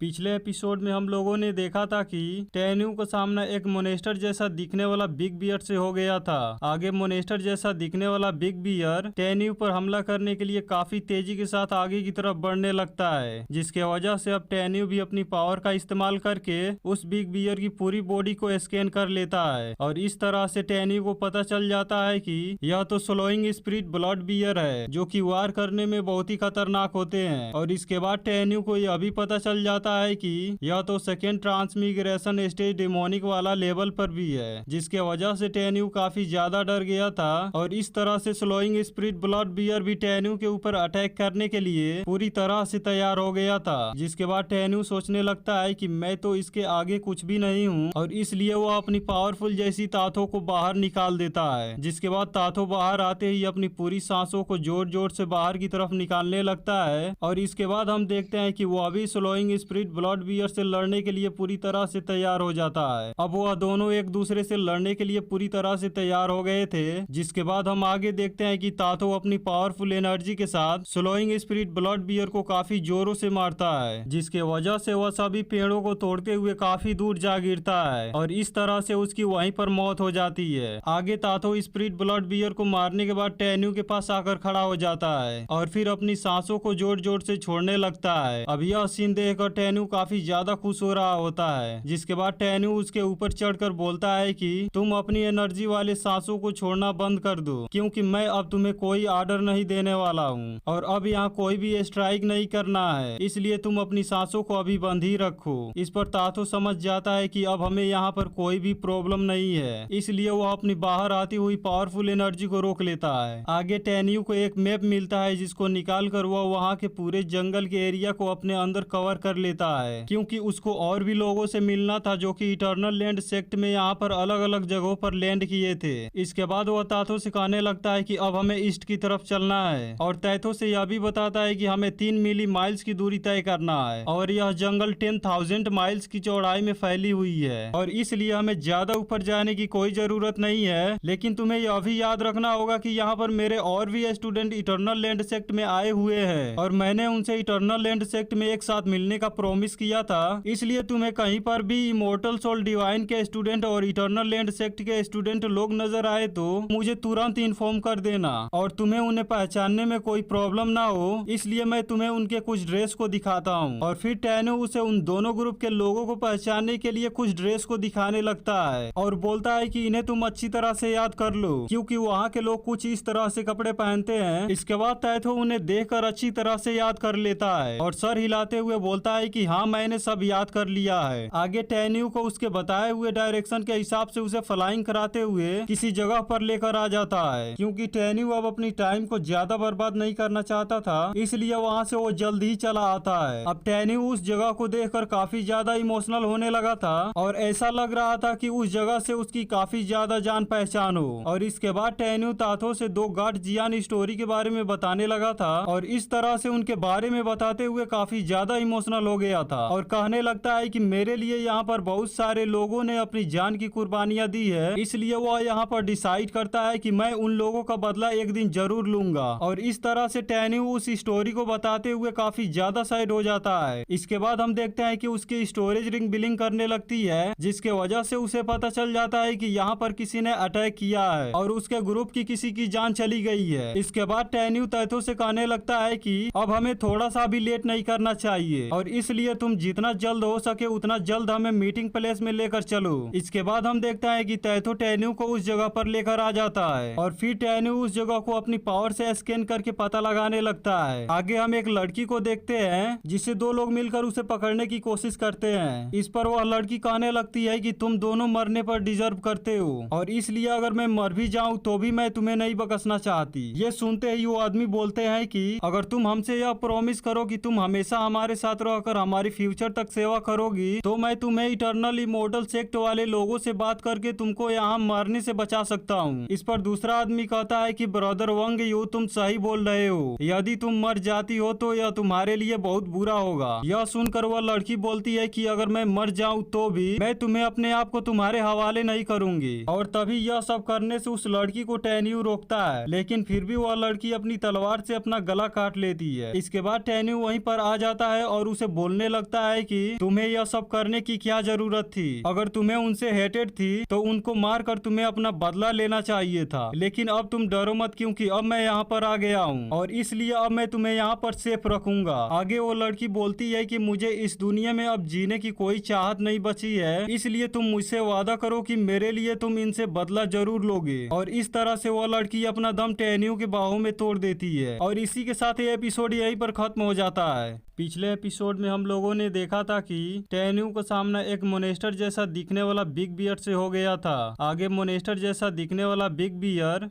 पिछले एपिसोड में हम लोगों ने देखा था कि टेन्यू का सामना एक मोनेस्टर जैसा दिखने वाला बिग बियर से हो गया था। आगे मोनेस्टर जैसा दिखने वाला बिग बियर टेन्यू पर हमला करने के लिए काफी तेजी के साथ आगे की तरफ बढ़ने लगता है, जिसके वजह से अब टेन्यू भी अपनी पावर का इस्तेमाल करके उस बिग बियर की पूरी बॉडी को स्कैन कर लेता है। और इस तरह से टेन्यू को पता चल जाता है कि यह तो स्लोइंग स्पिरिट ब्लड बियर है, जो कि वार करने में बहुत ही खतरनाक होते हैं। और इसके बाद टेन्यू को यह भी पता चल जाता है कि यह तो सेकेंड ट्रांसमिग्रेशन स्टेज डेमोनिक वाला लेवल पर भी है, जिसके वजह से टेन्यू काफी ज्यादा डर गया था। और इस तरह से स्लोइंग स्पिरिट ब्लड बियर भी टेन्यू के ऊपर अटैक करने के लिए पूरी तरह से तैयार हो गया था। जिसके बाद टेन्यू सोचने लगता है कि मैं तो इसके आगे कुछ भी नहीं हूँ, और इसलिए वह अपनी पावरफुल जैसी ताथों को बाहर निकाल देता है। जिसके बाद ताथों बाहर आते ही अपनी पूरी सांसों को जोर जोर से बाहर की तरफ निकालने लगता है। और इसके बाद हम देखते हैं कि वह भी स्लोइंग स्पिरिट ब्लड बियर से लड़ने के लिए पूरी तरह से तैयार हो जाता है। अब वह दोनों एक दूसरे से लड़ने के लिए पूरी तरह से तैयार हो गए थे। जिसके बाद हम आगे देखते हैं कि ताथो अपनी पावरफुल एनर्जी के साथ स्लोइंग स्पिरिट ब्लड बियर को काफी जोरों से मारता है, जिसके वजह से वह सभी पेड़ों को तोड़ते हुए काफी दूर जा गिरता है। और इस तरह से उसकी वहीं पर मौत हो जाती है। आगे ताथो स्पिरिट ब्लड बियर को मारने के बाद टेन्यू के पास आकर खड़ा हो जाता है और फिर अपनी सांसों को जोर जोर से छोड़ने लगता है। अब यह सीन देखकर टेन्यू काफी ज्यादा खुश हो रहा होता है। जिसके बाद टेन्यू उसके ऊपर चढ़कर बोलता है कि तुम अपनी एनर्जी वाले सांसों को छोड़ना बंद कर दो, क्योंकि मैं अब तुम्हें कोई ऑर्डर नहीं देने वाला हूँ और अब यहाँ कोई भी स्ट्राइक नहीं करना है, इसलिए तुम अपनी सांसों को अभी बंद ही रखो। इस पर ताथो समझ जाता है कि अब हमें यहाँ पर कोई भी प्रॉब्लम नहीं है, इसलिए वह अपनी बाहर आती हुई पावरफुल एनर्जी को रोक लेता है। आगे टेन्यू को एक मैप मिलता है, जिसको निकाल कर वह वहाँ के पूरे जंगल के एरिया को अपने अंदर कवर कर लेता है, क्योंकि उसको और भी लोगों से मिलना था जो कि इटर्नल लैंड सेक्ट में यहाँ पर अलग अलग जगहों पर लैंड किए थे। इसके बाद वह ताथो से कहने लगता है कि अब हमें ईस्ट की तरफ चलना है, और तैथो से यह भी बताता है कि हमें 3 मिली माइल्स की दूरी तय करना है, और यह जंगल 10,000 माइल्स की चौड़ाई में फैली हुई है, और इसलिए हमें ज्यादा ऊपर जाने की कोई जरूरत नहीं है। लेकिन तुम्हें यह भी याद रखना होगा कि यहाँ पर मेरे और भी स्टूडेंट इटर्नल लैंड सेक्ट में आए हुए हैं, और मैंने उनसे इटर्नल लैंड सेक्ट में एक साथ मिलने का प्रॉमिस किया था। इसलिए तुम्हें कहीं पर भी इमोर्टल सोल डिवाइन के स्टूडेंट और इटर्नल लैंड सेक्ट के स्टूडेंट लोग नजर आए तो मुझे तुरंत इन्फॉर्म कर देना, और तुम्हें उन्हें पहचानने में कोई प्रॉब्लम ना हो, इसलिए मैं तुम्हें उनके कुछ ड्रेस को दिखाता हूँ। और फिर टेन्यू उसे उन दोनों ग्रुप के लोगों को पहचानने के लिए कुछ ड्रेस को दिखाने लगता है, और बोलता है कि इन्हें तुम अच्छी तरह से याद कर लो, क्योंकि वहाँ के लोग कुछ इस तरह से कपड़े पहनते हैं। इसके बाद तैथो उन्हें देखकर अच्छी तरह से याद कर लेता है और सर हिलाते हुए बोलता है कि हाँ, मैंने सब याद कर लिया है। आगे टेन्यू को उसके बताए हुए डायरेक्शन के हिसाब से उसे फ्लाइंग कराते हुए किसी जगह पर लेकर आ जाता है, क्योंकि टेन्यू अब अपनी टाइम को ज्यादा बर्बाद नहीं करना चाहता था, इसलिए वहाँ से वो जल्द ही चला आता है। अब टेन्यू उस जगह को देखकर काफी ज्यादा इमोशनल होने लगा था, और ऐसा लग रहा था कि उस जगह से उसकी काफी ज्यादा जान पहचान हो। और इसके बाद टेन्यू ताथो से 2 गार्जियन स्टोरी के बारे में बताने लगा था, और इस तरह से उनके बारे में बताते हुए काफी ज्यादा इमोशनल हो गया था, और कहने लगता है कि मेरे लिए यहाँ पर बहुत सारे लोगों ने अपनी जान की कुर्बानियां दी है, इसलिए वह यहाँ पर डिसाइड करता है कि मैं उन लोगों का बदला एक दिन जरूर लूंगा। और इस तरह से टेन्यू उस स्टोरी को बताते हुए काफी ज्यादा सैड हो जाता है। इसके बाद हम देखते हैं कि उसकी स्टोरेज रिंग बिलिंग करने लगती है, जिसके वजह से उसे पता चल जाता है कि यहाँ पर किसी ने अटैक किया है और उसके ग्रुप की किसी की जान चली गई है। इसके बाद टेन्यू तैथो से कहने लगता है कि अब हमें थोड़ा सा भी लेट नहीं करना चाहिए, और इसलिए तुम जितना जल्द हो सके उतना जल्द हमें मीटिंग प्लेस में लेकर चलो। इसके बाद हम देखते हैं कि तैथो टेन्यू को उस जगह पर लेकर आ जाता है, और फिर टेन्यू उस जगह को अपनी पावर से स्कैन करके पता लगाने लगता है। आगे हम एक लड़की को देखते हैं, जिससे 2 लोग मिलकर उसे पकड़ने की कोशिश करते हैं। इस पर वह लड़की कहने लगती है कि तुम दोनों मरने पर डिजर्व करते हो, और इसलिए अगर मैं मर भी जाऊं तो भी मैं तुम्हें नहीं बख्शना चाहती। ये सुनते ही वो आदमी बोलते हैं कि अगर तुम हमसे यह प्रॉमिस करो कि तुम हमेशा हमारे साथ रहकर हमारी फ्यूचर तक सेवा करोगी, तो मैं तुम्हें इटर्नल इमोर्टल सेक्ट वाले लोगों से बात करके तुमको यहाँ मरने से बचा सकता हूँ। इस पर दूसरा आदमी कहता है कि ब्रदर वंग यू तुम सही बोल रहे हो, यदि तुम मर जाती हो तो यह तुम्हारे लिए बहुत बुरा होगा। यह सुनकर वह लड़की बोलती है कि अगर मैं मर जाऊँ तो भी मैं तुम्हें अपने आप को तुम्हारे हवाले नहीं करूंगी। और तभी यह सब करने से उस लड़की को टेन्यू रोकता है, लेकिन फिर भी वह लड़की अपनी तलवार से अपना गला काट लेती है। इसके बाद टेन्यू वहीं पर आ जाता है और उसे बोलने लगता है कि तुम्हें यह सब करने की क्या जरूरत थी। अगर तुम्हें उनसे हेटेड थी तो उनको मारकर तुम्हें अपना बदला लेना चाहिए था, लेकिन अब तुम डरो मत क्योंकि अब मैं यहाँ पर आ गया हूँ और इसलिए अब मैं तुम्हें यहाँ पर सेफ रखूंगा। आगे वो लड़की बोलती है कि मुझे इस दुनिया में अब जीने की कोई चाहत नहीं बची है, इसलिए तुम मुझसे वादा करो कि मेरे लिए तुम इनसे बदला जरूर लोगे। और इस तरह से वो लड़की अपना दम टेन्यू के बाहों में तोड़ देती है और इसी के साथ ये एपिसोड यहीं पर खत्म हो जाता है। पिछले एपिसोड में हम लोगों ने देखा था कि टेन्यू का सामना एक मोनेस्टर जैसा दिखने वाला बिग बियर से हो गया था। आगे मोनेस्टर जैसा दिखने वाला बिग बियर